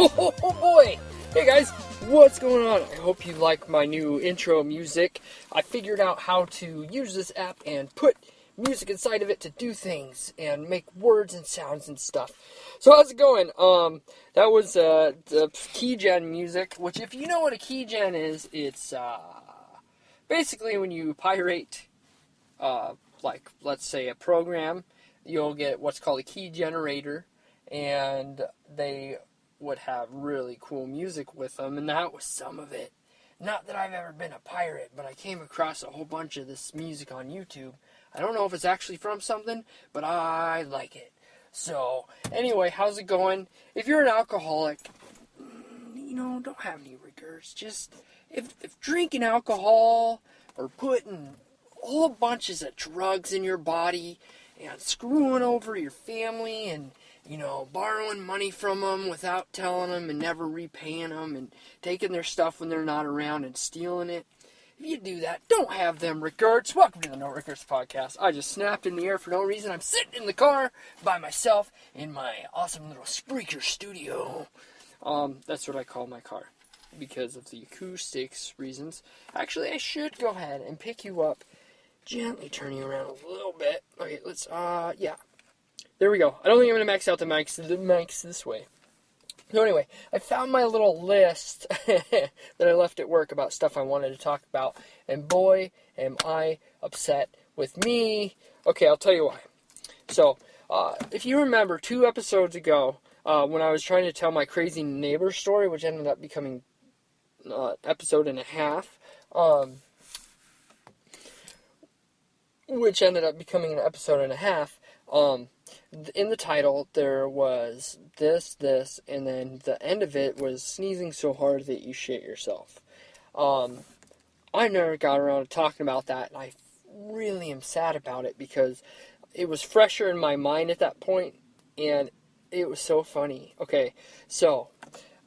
Oh boy! Hey guys, what's going on? I hope you like my new intro music. I figured out how to use this app and put music inside of it to do things and make words and sounds and stuff. So how's it going? That was the keygen music, which if you know what a keygen is, it's basically when you pirate, like let's say a program, you'll get what's called a key generator, and they would have really cool music with them, and that was some of it. Not that I've ever been a pirate, but I came across a whole bunch of this music on YouTube. I don't know if it's actually from something, but I like it. So, anyway, how's it going? If you're an alcoholic, don't have any regrets. Just, if drinking alcohol or putting whole bunches of drugs in your body and screwing over your family and borrowing money from them without telling them and never repaying them and taking their stuff when they're not around and stealing it. If you do that, don't have them regrets. Welcome to the No Regerts Podcast. I just snapped in the air for no reason. I'm sitting in the car by myself in my awesome little Spreaker studio. That's what I call my car because of the acoustics reasons. Actually, I should go ahead and pick you up, gently turn you around a little bit. Okay, let's, yeah. There we go. I don't think I'm going to max out the mics this way. So anyway, I found my little list that I left at work about stuff I wanted to talk about. And boy, am I upset with me. Okay, I'll tell you why. So, if you remember 2 episodes ago, when I was trying to tell my crazy neighbor story, which ended up becoming episode and a half, in the title, there was this, and then the end of it was sneezing so hard that you shit yourself. I never got around to talking about that, and I really am sad about it because it was fresher in my mind at that point, and it was so funny. Okay, so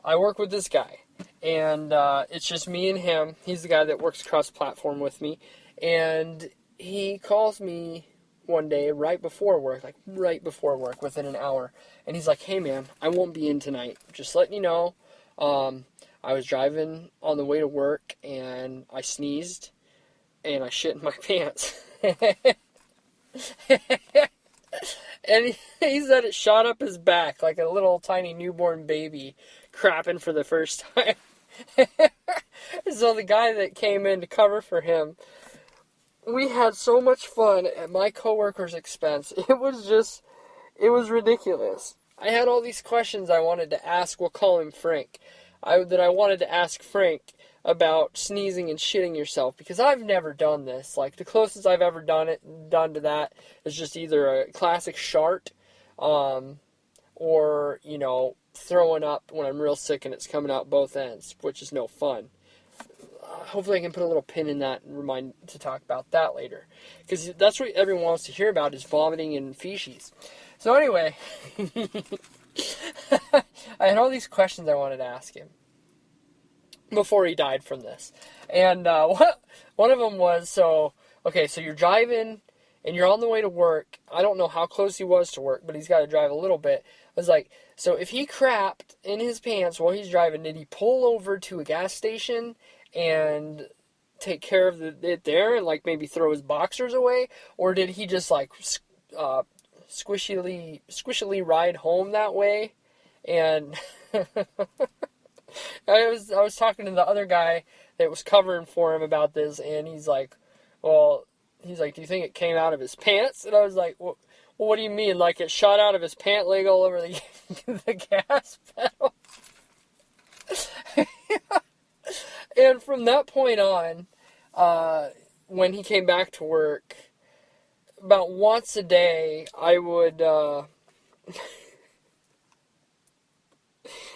I work with this guy, and it's just me and him. He's the guy that works cross-platform with me, and he calls me one day right before work, within an hour, and he's like, "Hey man, I won't be in tonight, just letting you know, I was driving on the way to work, and I sneezed, and I shit in my pants." And he said it shot up his back like a little tiny newborn baby crapping for the first time. So the guy that came in to cover for him, we had so much fun at my coworker's expense. It was ridiculous. I had all these questions I wanted to ask. We'll call him Frank. I wanted to ask Frank about sneezing and shitting yourself, because I've never done this. Like, the closest I've ever done to that is just either a classic shart, or, throwing up when I'm real sick and it's coming out both ends, which is no fun. Hopefully I can put a little pin in that and remind to talk about that later. Because that's what everyone wants to hear about, is vomiting and feces. So anyway, I had all these questions I wanted to ask him before he died from this. And one of them was, so you're driving and you're on the way to work. I don't know how close he was to work, but he's got to drive a little bit. I was like, so if he crapped in his pants while he's driving, did he pull over to a gas station and take care of it there and maybe throw his boxers away, or did he just squishily ride home that way? And I was talking to the other guy that was covering for him about this, and he's like, do you think it came out of his pants? And I was like, well, what do you mean? Like it shot out of his pant leg all over the gas pedal? And from that point on, when he came back to work, about once a day, I would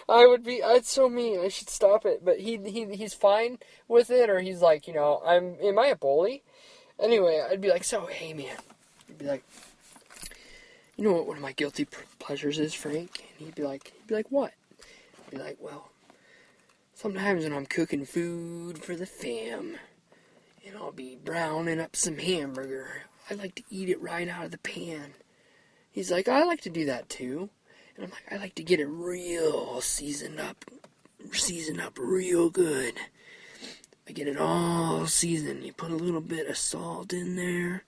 it's so mean, I should stop it, but he's fine with it, or he's like, am I a bully? Anyway, I'd be like, so, hey man, he'd be like, you know what one of my guilty pleasures is, Frank? And he'd be like, what? I'd be like, well, sometimes when I'm cooking food for the fam, and I'll be browning up some hamburger, I like to eat it right out of the pan. He's like, I like to do that too. And I'm like, I like to get it real seasoned up real good. I get it all seasoned. You put a little bit of salt in there,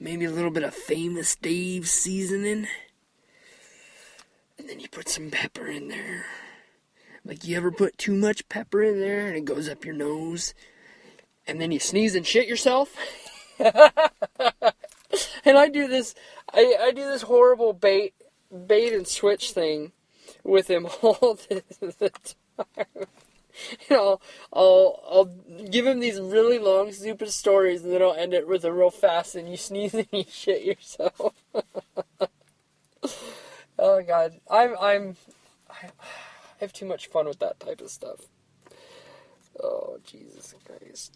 maybe a little bit of Famous Dave's seasoning, and then you put some pepper in there. Like, you ever put too much pepper in there and it goes up your nose, and then you sneeze and shit yourself? And I do this horrible bait and switch thing with him all the time. You know, I'll give him these really long, stupid stories, and then I'll end it with a real fast, and you sneeze and you shit yourself. Oh God, I have too much fun with that type of stuff. Oh Jesus Christ.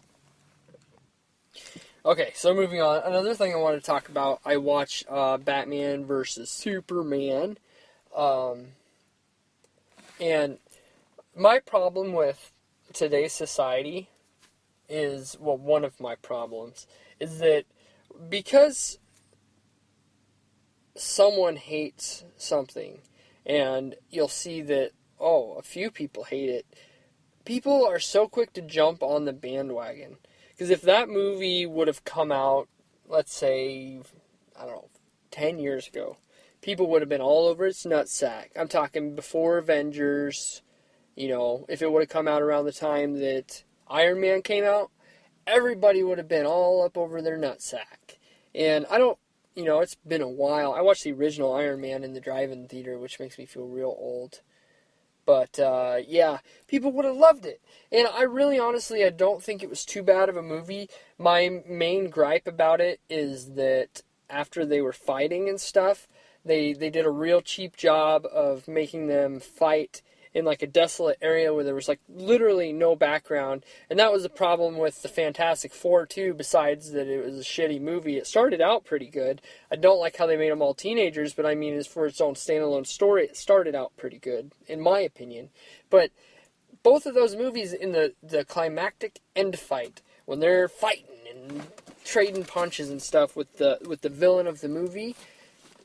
Okay, so moving on. Another thing I want to talk about. I watched Batman versus Superman, and my problem with today's society is, well, one of my problems is that because someone hates something, and you'll see that, oh, a few people hate it, people are so quick to jump on the bandwagon. Because if that movie would have come out, let's say, I don't know, 10 years ago, people would have been all over its nutsack. I'm talking before Avengers. You know, if it would have come out around the time that Iron Man came out, everybody would have been all up over their nutsack. And I don't, you know, it's been a while. I watched the original Iron Man in the drive-in theater, which makes me feel real old. But, yeah, people would have loved it. And I really, honestly, I don't think it was too bad of a movie. My main gripe about it is that after they were fighting and stuff, they did a real cheap job of making them fight in like a desolate area where there was like literally no background. And that was the problem with the Fantastic Four too, besides that it was a shitty movie. It started out pretty good. I don't like how they made them all teenagers, but I mean, as for its own standalone story, it started out pretty good, in my opinion. But both of those movies, in the climactic end fight, when they're fighting and trading punches and stuff with the villain of the movie,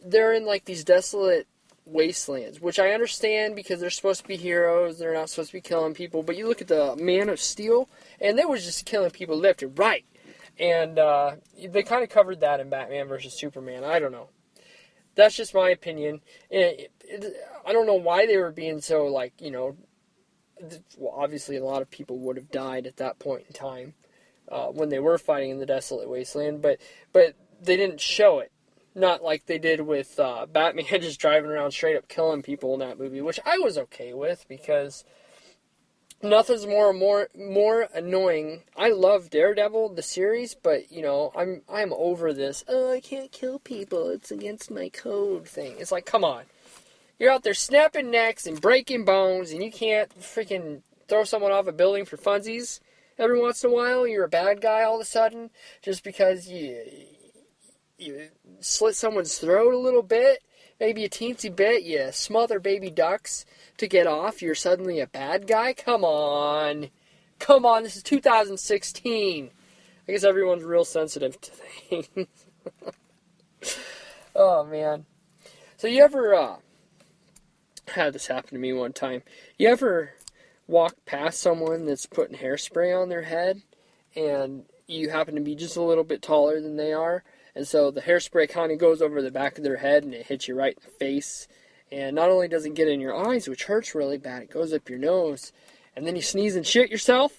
they're in like these desolate wastelands, which I understand because they're supposed to be heroes, they're not supposed to be killing people, but you look at the Man of Steel, and they were just killing people left and right, and they kind of covered that in Batman versus Superman. I don't know. That's just my opinion. I don't know why they were being so, like, you know, well, obviously a lot of people would have died at that point in time when they were fighting in the desolate wasteland, but they didn't show it. Not like they did with Batman just driving around straight up killing people in that movie, which I was okay with because nothing's more annoying. I love Daredevil, the series, but you know, I'm over this, oh, I can't kill people, it's against my code thing. It's like, come on. You're out there snapping necks and breaking bones, and you can't freaking throw someone off a building for funsies every once in a while. You're a bad guy all of a sudden just because you slit someone's throat a little bit, maybe a teensy bit, you smother baby ducks to get off, you're suddenly a bad guy? Come on, this is 2016. I guess everyone's real sensitive to things. Oh, man. So you ever, had this happen to me one time, you ever walk past someone that's putting hairspray on their head, and you happen to be just a little bit taller than they are, and so the hairspray kind of goes over the back of their head and it hits you right in the face. And not only does it get in your eyes, which hurts really bad, it goes up your nose. And then you sneeze and shit yourself.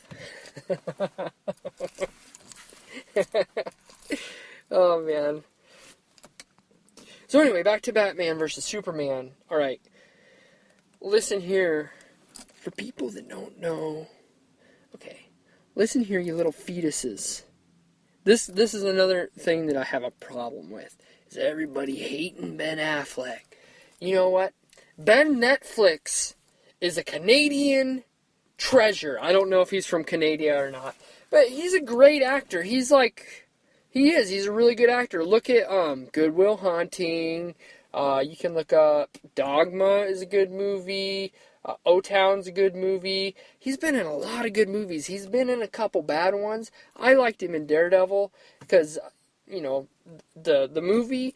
Oh, man. So anyway, back to Batman versus Superman. Alright. Listen here. For people that don't know. Okay. Listen here, you little fetuses. This is another thing that I have a problem with, is everybody hating Ben Affleck. You know what? Ben Netflix is a Canadian treasure. I don't know if he's from Canada or not, but he's a great actor. He's a really good actor. Look at Good Will Hunting. You can look up Dogma is a good movie. O-Town's a good movie. He's been in a lot of good movies. He's been in a couple bad ones. I liked him in Daredevil because, you know, the movie,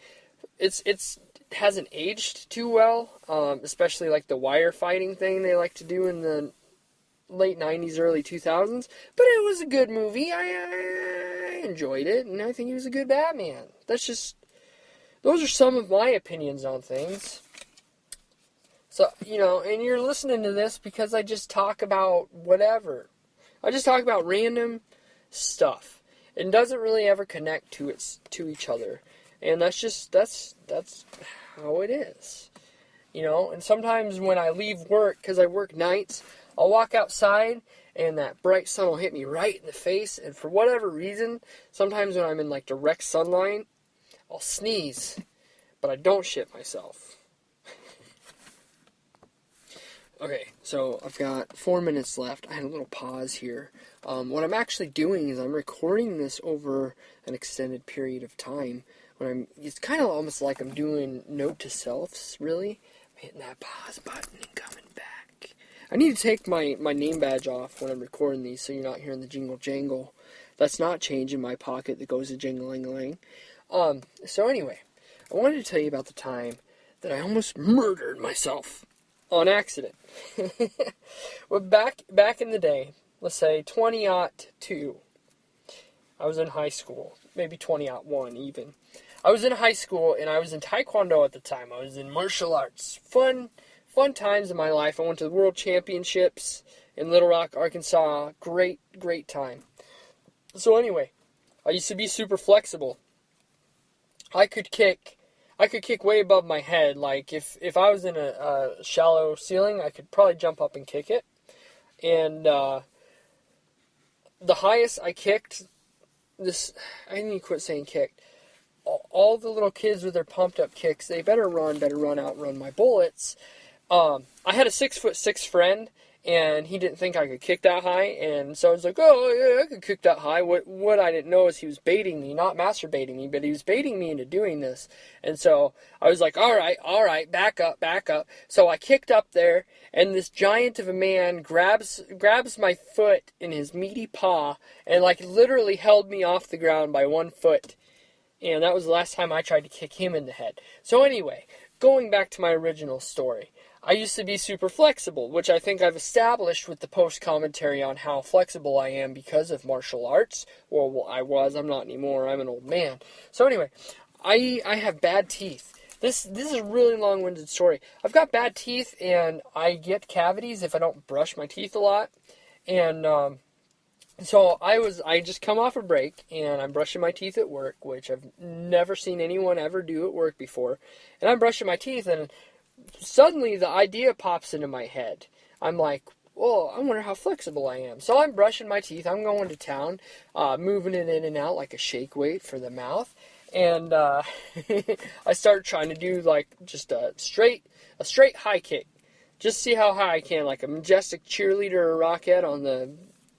it's hasn't aged too well, especially like the wire fighting thing they like to do in the late 90s, early 2000s. But it was a good movie. I enjoyed it, and I think he was a good Batman. Those are some of my opinions on things. So, and you're listening to this because I just talk about whatever. I just talk about random stuff. It doesn't really ever connect to each other. And that's how it is. And sometimes when I leave work, because I work nights, I'll walk outside and that bright sun will hit me right in the face. And for whatever reason, sometimes when I'm in like direct sunlight, I'll sneeze. But I don't shit myself. Okay, so I've got 4 minutes left. I had a little pause here. What I'm actually doing is I'm recording this over an extended period of time. It's kind of almost like I'm doing note to selves, really. I'm hitting that pause button and coming back. I need to take my name badge off when I'm recording these so you're not hearing the jingle jangle. That's not change in my pocket that goes to jingling-a-ling. So anyway, I wanted to tell you about the time that I almost murdered myself. On accident. Well, back in the day, let's say 2002, I was in high school. Maybe 2001 even. I was in high school and I was in Taekwondo at the time. I was in martial arts. Fun times in my life. I went to the World Championships in Little Rock, Arkansas. Great time. So anyway, I used to be super flexible. I could kick way above my head. Like, if I was in a shallow ceiling, I could probably jump up and kick it. And the highest I kicked, I need to quit saying kicked. All the little kids with their pumped up kicks, they better outrun my bullets. I had a 6'6" friend, and he didn't think I could kick that high, and so I was like, oh, yeah, I could kick that high. What I didn't know is he was baiting me, not masturbating me, but he was baiting me into doing this. And so I was like, all right, back up. So I kicked up there, and this giant of a man grabs my foot in his meaty paw, and like literally held me off the ground by 1 foot. And that was the last time I tried to kick him in the head. So anyway, going back to my original story. I used to be super flexible, which I think I've established with the post-commentary on how flexible I am because of martial arts. Well, I'm not anymore, I'm an old man. So anyway, I have bad teeth. This is a really long-winded story. I've got bad teeth, and I get cavities if I don't brush my teeth a lot. And so I just come off a break, and I'm brushing my teeth at work, which I've never seen anyone ever do at work before. And I'm brushing my teeth, and suddenly the idea pops into my head. I'm like, well, I wonder how flexible I am. So I'm brushing my teeth. I'm going to town, moving it in and out like a shake weight for the mouth. And I start trying to do like just a straight high kick. Just see how high I can, like a majestic cheerleader or rocket on the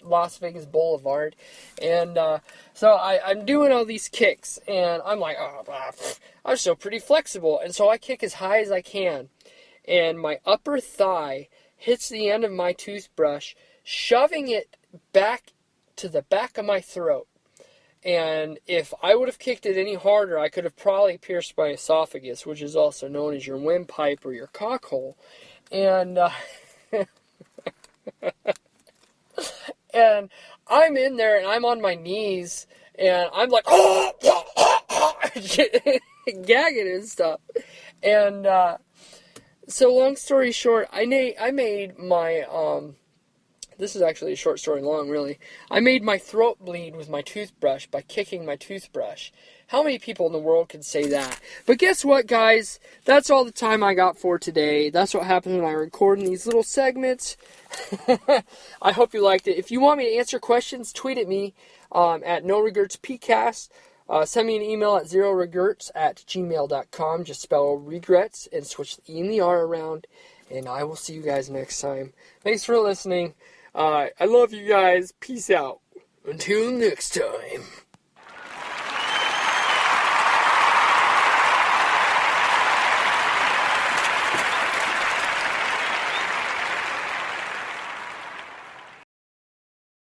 Las Vegas Boulevard. And so I'm doing all these kicks, and I'm like, I'm still pretty flexible. And so I kick as high as I can, and my upper thigh hits the end of my toothbrush, shoving it back to the back of my throat. And if I would have kicked it any harder, I could have probably pierced my esophagus, which is also known as your windpipe or your cock hole. And and I'm in there, and I'm on my knees, and I'm like, gagging and stuff. And so long story short, I made my, this is actually a short story long, really. I made my throat bleed with my toothbrush by kicking my toothbrush. How many people in the world could say that? But guess what, guys? That's all the time I got for today. That's what happens when I record in these little segments. I hope you liked it. If you want me to answer questions, tweet at me at NoRegertsPcast. Send me an email at zeroregerts@gmail.com. Just spell regrets and switch the E and the R around. And I will see you guys next time. Thanks for listening. I love you guys. Peace out. Until next time.